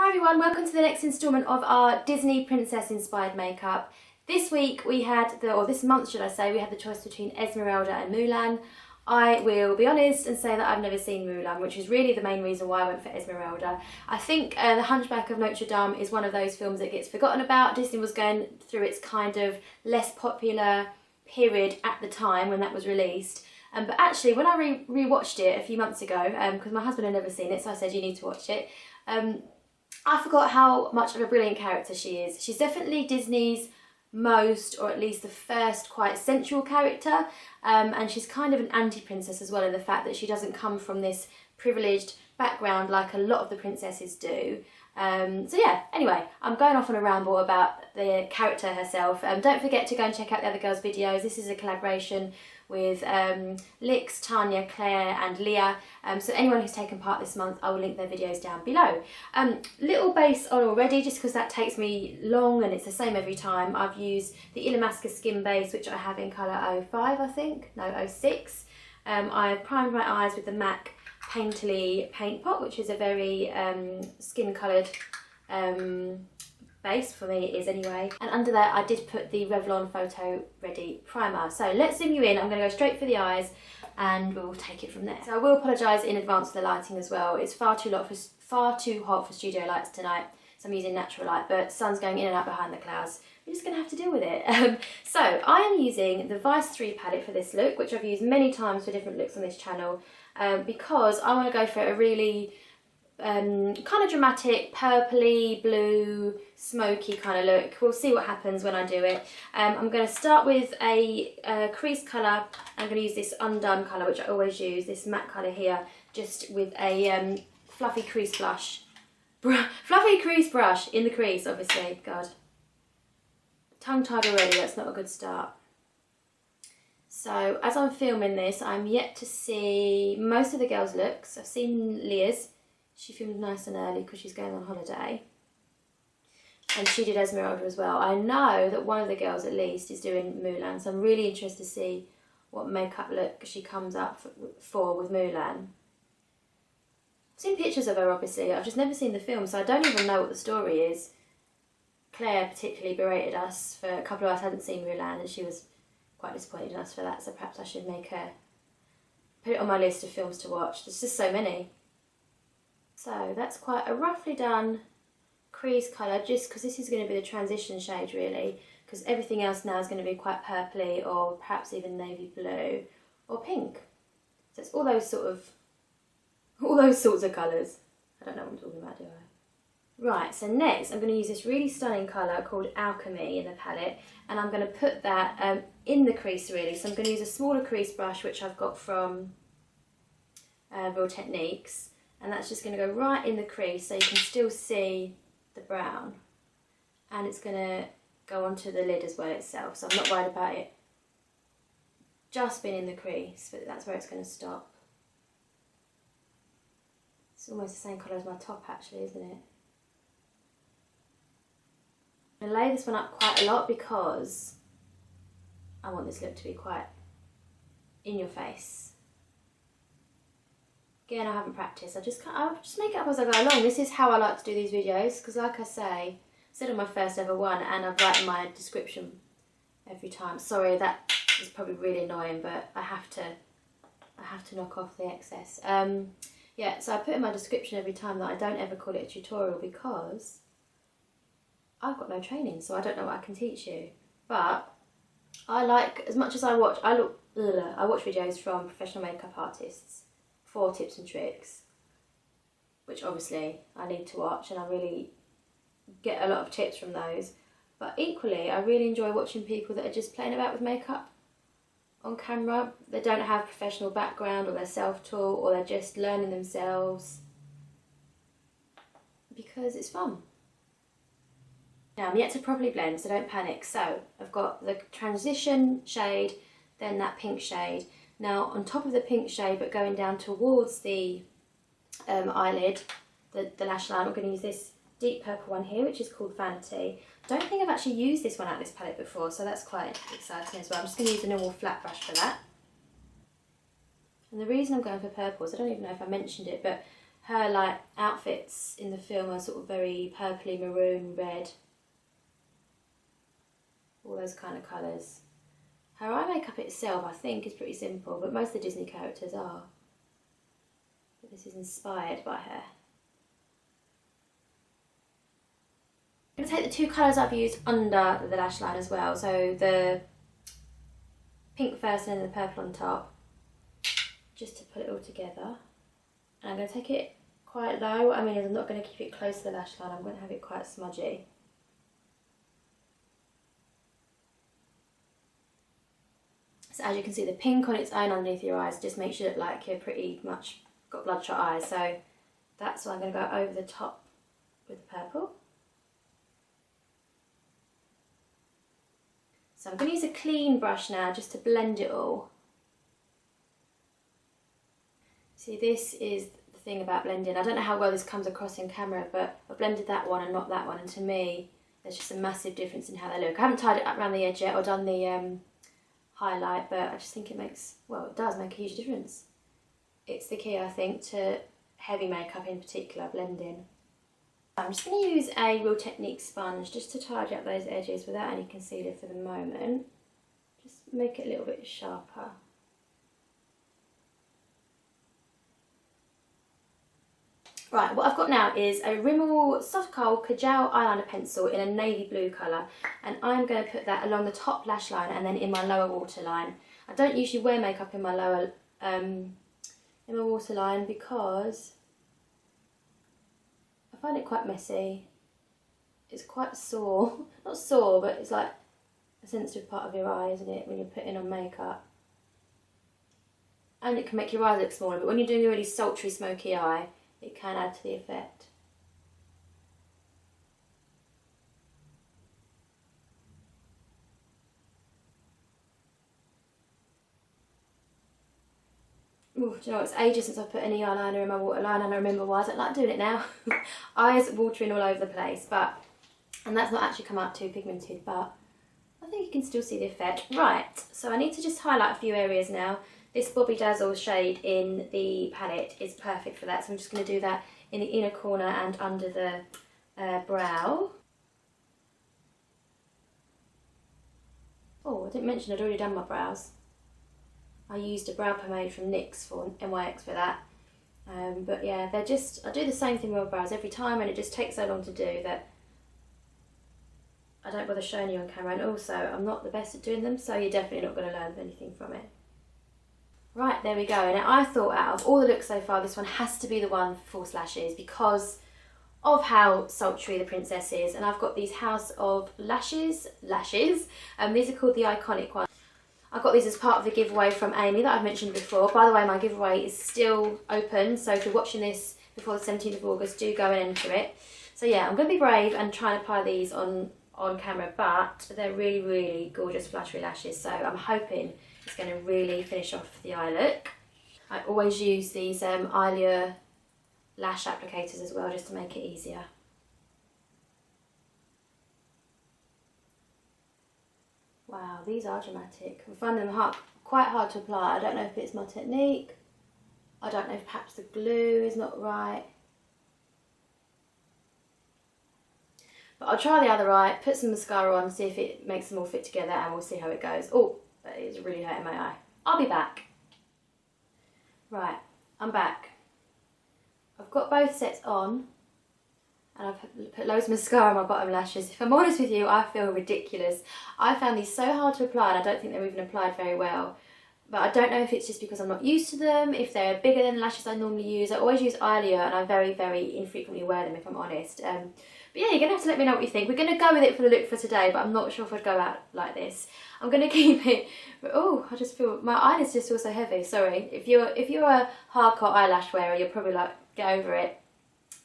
Hi everyone, welcome to the next instalment of our Disney princess inspired makeup. This week we had, this month should I say, we had the choice between Esmeralda and Mulan. I will be honest and say that I've never seen Mulan, which is really the main reason why I went for Esmeralda. I think The Hunchback of Notre Dame is one of those films that gets forgotten about. Disney was going through its kind of less popular period at the time when that was released. But actually, when I re-watched it a few months ago, because my husband had never seen it, so I said you need to watch it, I forgot how much of a brilliant character she is. She's definitely Disney's most, or at least the first, quite sensual character, and she's kind of an anti-princess as well in the fact that she doesn't come from this privileged background like a lot of the princesses do. So yeah, anyway, I'm going off on a ramble about the character herself. Don't forget to go and check out the other girls' videos. This is a collaboration with Lix, Tania, Clare and Leah. So anyone who's taken part this month, I will link their videos down below. Little base on already, just because that takes me long and it's the same every time. I've used the Illamasqua Skin Base, which I have in colour 05, I think, no 06. I've primed my eyes with the MAC Painterly Paint Pot, which is a very skin coloured base, for me it is anyway, and under there I did put the Revlon Photo Ready primer. So let's zoom you in. I'm going to go straight for the eyes and we'll take it from there. So I will apologise in advance for the lighting as well. It's far too hot for studio lights tonight, so I'm using natural light, but sun's going in and out behind the clouds. We're just going to have to deal with it. So I am using the Vice 3 palette for this look, which I've used many times for different looks on this channel, because I want to go for a really kind of dramatic, purpley, blue, smoky kind of look. We'll see what happens when I do it. I'm going to start with a crease colour. I'm going to use this Undone colour, which I always use, this matte colour here, just with a fluffy crease blush. Fluffy crease brush in the crease, obviously. God. Tongue-tied already, that's not a good start. So as I'm filming this, I'm yet to see most of the girls' looks. I've seen Leah's. She filmed nice and early because she's going on holiday. And she did Esmeralda as well. I know that one of the girls at least is doing Mulan, so I'm really interested to see what makeup look she comes up for with Mulan. I've seen pictures of her, obviously. I've just never seen the film, so I don't even know what the story is. Claire particularly berated us for a couple of us hadn't seen Mulan, and she was quite disappointed in us for that, so perhaps I should make her put it on my list of films to watch. There's just so many. So that's quite a roughly done crease colour, just because this is going to be the transition shade really, because everything else now is going to be quite purpley or perhaps even navy blue or pink. So it's all those sorts of colours. I don't know what I'm talking about, do I? Right, so next I'm going to use this really stunning colour called Alchemy in the palette, and I'm going to put that in the crease really. So I'm going to use a smaller crease brush, which I've got from Real Techniques. And that's just going to go right in the crease so you can still see the brown. And it's going to go onto the lid as well itself, so I'm not worried about it just being in the crease, but that's where it's going to stop. It's almost the same colour as my top actually, isn't it? I'm going to lay this one up quite a lot because I want this look to be quite in your face. Again, I haven't practiced. I'll just make it up as I go along. This is how I like to do these videos, because like I say, I said on my first ever one, and I've written my description every time. Sorry, that is probably really annoying, but I have to knock off the excess. Yeah, so I put in my description every time that I don't ever call it a tutorial, because I've got no training, so I don't know what I can teach you. But I like, as much as I watch videos from professional makeup artists for tips and tricks, which obviously I need to watch, and I really get a lot of tips from those. But equally, I really enjoy watching people that are just playing about with makeup on camera. They don't have professional background, or they're self-taught, or they're just learning themselves, because it's fun. Now I'm yet to properly blend, so don't panic. So I've got the transition shade, then that pink shade. Now on top of the pink shade, but going down towards the eyelid, the lash line, I'm going to use this deep purple one here, which is called Vanity. I don't think I've actually used this one out of this palette before, so that's quite exciting as well. I'm just going to use a normal flat brush for that. And the reason I'm going for purple is, I don't even know if I mentioned it, but her like outfits in the film are sort of very purpley, maroon, red, all those kind of colours. Her eye makeup itself, I think, is pretty simple, but most of the Disney characters are. But this is inspired by her. I'm going to take the two colours I've used under the lash line as well, so the pink first and then the purple on top, just to put it all together. And I'm going to take it quite low. I mean, I'm not going to keep it close to the lash line, I'm going to have it quite smudgy. So as you can see, the pink on its own underneath your eyes just makes you look like you're pretty much got bloodshot eyes. So that's why I'm going to go over the top with the purple. So I'm going to use a clean brush now just to blend it all. See, this is the thing about blending. I don't know how well this comes across in camera, but I blended that one and not that one, and to me there's just a massive difference in how they look. I haven't tied it up around the edge yet or done the highlight, but I just think it makes, well, it does make a huge difference. It's the key, I think, to heavy makeup in particular, blending. I'm just going to use a Real Technique sponge just to tidy up those edges without any concealer for the moment. Just make it a little bit sharper. Right, what I've got now is a Rimmel Soft Kohl Kajal eyeliner pencil in a navy blue colour, and I'm going to put that along the top lash line and then in my lower waterline. I don't usually wear makeup in my lower waterline because I find it quite messy. It's quite sore, not sore, but it's like a sensitive part of your eye, isn't it, when you're putting on makeup? And it can make your eyes look smaller, but when you're doing a really sultry, smoky eye, it can add to the effect. Ooh, do you know, it's ages since I put any eyeliner in my waterline, and I remember why I don't like doing it now. Eyes watering all over the place, and that's not actually come out too pigmented, but I think you can still see the effect. Right, so I need to just highlight a few areas now. This Bobby Dazzle shade in the palette is perfect for that, so I'm just going to do that in the inner corner and under the brow. Oh, I didn't mention I'd already done my brows. I used a brow pomade from NYX for NYX for that. But yeah, they're just, I do the same thing with my brows every time, and it just takes so long to do that I don't bother showing you on camera, and also I'm not the best at doing them, so you're definitely not going to learn anything from it. Right, there we go. Now I thought out of all the looks so far, this one has to be the one for false lashes because of how sultry the princess is, and I've got these House of Lashes, these are called the Iconic ones. I got these as part of the giveaway from Amy that I've mentioned before. By the way, my giveaway is still open, so if you're watching this before the 17th of August, do go and enter it. So yeah, I'm going to be brave and try and apply these on camera, but they're really, really gorgeous fluttery lashes, so I'm hoping it's going to really finish off the eye look. I always use these Leah lash applicators as well, just to make it easier. Wow, these are dramatic. I'm finding them quite hard to apply. I don't know if it's my technique. I don't know if perhaps the glue is not right. But I'll try the other eye, put some mascara on, see if it makes them all fit together, and we'll see how it goes. Oh, that is really hurting my eye. I'll be back. Right, I'm back. I've got both sets on, and I've put loads of mascara on my bottom lashes. If I'm honest with you, I feel ridiculous. I found these so hard to apply, and I don't think they're even applied very well. But I don't know if it's just because I'm not used to them, if they're bigger than the lashes I normally use. I always use Leah, and I very, very infrequently wear them, if I'm honest. But yeah, you're going to have to let me know what you think. We're going to go with it for the look for today, but I'm not sure if I'd go out like this. I'm going to keep it... Oh, I just feel... My eyelids just feel so heavy, sorry. If you're a hardcore eyelash wearer, you're probably like, get over it.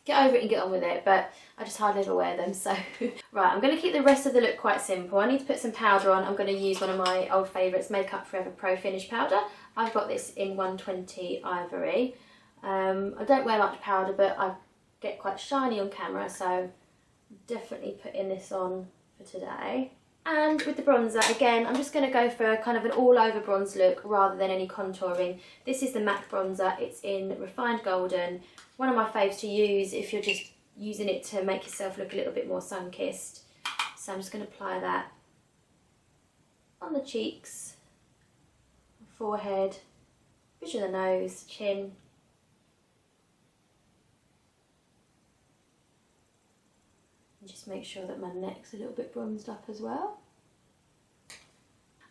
Get over it and get on with it, but I just hardly ever wear them, so... Right, I'm going to keep the rest of the look quite simple. I need to put some powder on. I'm going to use one of my old favourites, Make Up For Ever Pro Finish Powder. I've got this in 120 Ivory. I don't wear much powder, but I get quite shiny on camera, so definitely putting this on for today. And with the bronzer, again, I'm just going to go for a kind of an all-over bronze look rather than any contouring. This is the MAC bronzer. It's in Refined Golden. One of my faves to use if you're just using it to make yourself look a little bit more sun-kissed. So I'm just going to apply that on the cheeks, forehead, bridge of the nose, chin. And just make sure that my neck's a little bit bronzed up as well.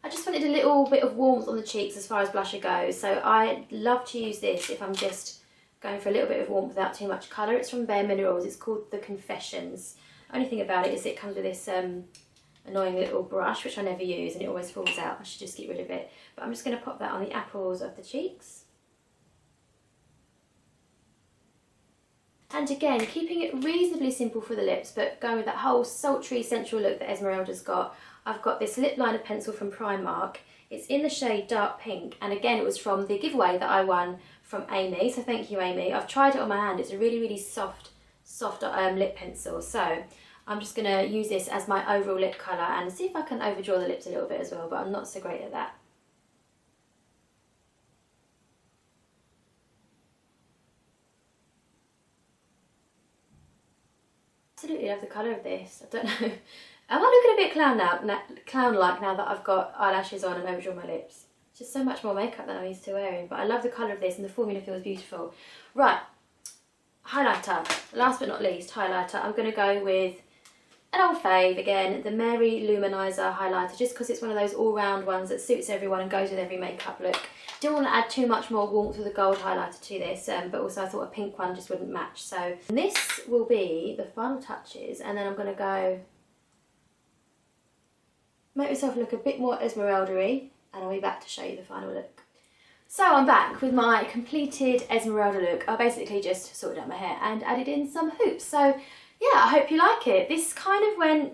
I just wanted a little bit of warmth on the cheeks as far as blusher goes, so I love to use this if I'm just going for a little bit of warmth without too much colour. It's from Bare Minerals. It's called the Confessions. Only thing about it is it comes with this annoying little brush, which I never use, and it always falls out. I should just get rid of it. But I'm just going to pop that on the apples of the cheeks. And again, keeping it reasonably simple for the lips, but going with that whole sultry, sensual look that Esmeralda's got. I've got this lip liner pencil from Primark. It's in the shade Dark Pink, and again, it was from the giveaway that I won from Amy, so thank you, Amy. I've tried it on my hand. It's a really, really soft lip pencil, so I'm just going to use this as my overall lip colour and see if I can overdraw the lips a little bit as well, but I'm not so great at that. Absolutely love the colour of this. I don't know. Am I looking a bit clown-like now that I've got eyelashes on and overdrawn my lips? It's just so much more makeup than I'm used to wearing, but I love the colour of this and the formula feels beautiful. Right, highlighter. Last but not least, highlighter. I'm going to go with an old fave again, the Mary Luminizer highlighter, just because it's one of those all-round ones that suits everyone and goes with every makeup look. Didn't want to add too much more warmth with a gold highlighter to this, but also I thought a pink one just wouldn't match. So this will be the final touches, and then I'm going to go make myself look a bit more Esmeralda-y, and I'll be back to show you the final look. So I'm back with my completed Esmeralda look. I basically just sorted out my hair and added in some hoops. So yeah, I hope you like it. This kind of went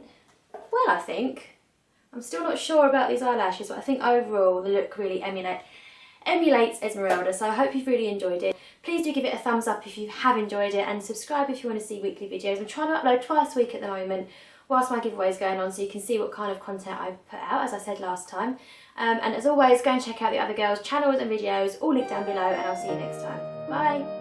well, I think. I'm still not sure about these eyelashes, but I think overall the look really emulates Esmeralda, so I hope you've really enjoyed it. Please do give it a thumbs up if you have enjoyed it, and subscribe if you want to see weekly videos. I'm trying to upload twice a week at the moment whilst my giveaway is going on, so you can see what kind of content I put out, as I said last time. And as always, go and check out the other girls' channels and videos, all linked down below, and I'll see you next time. Bye!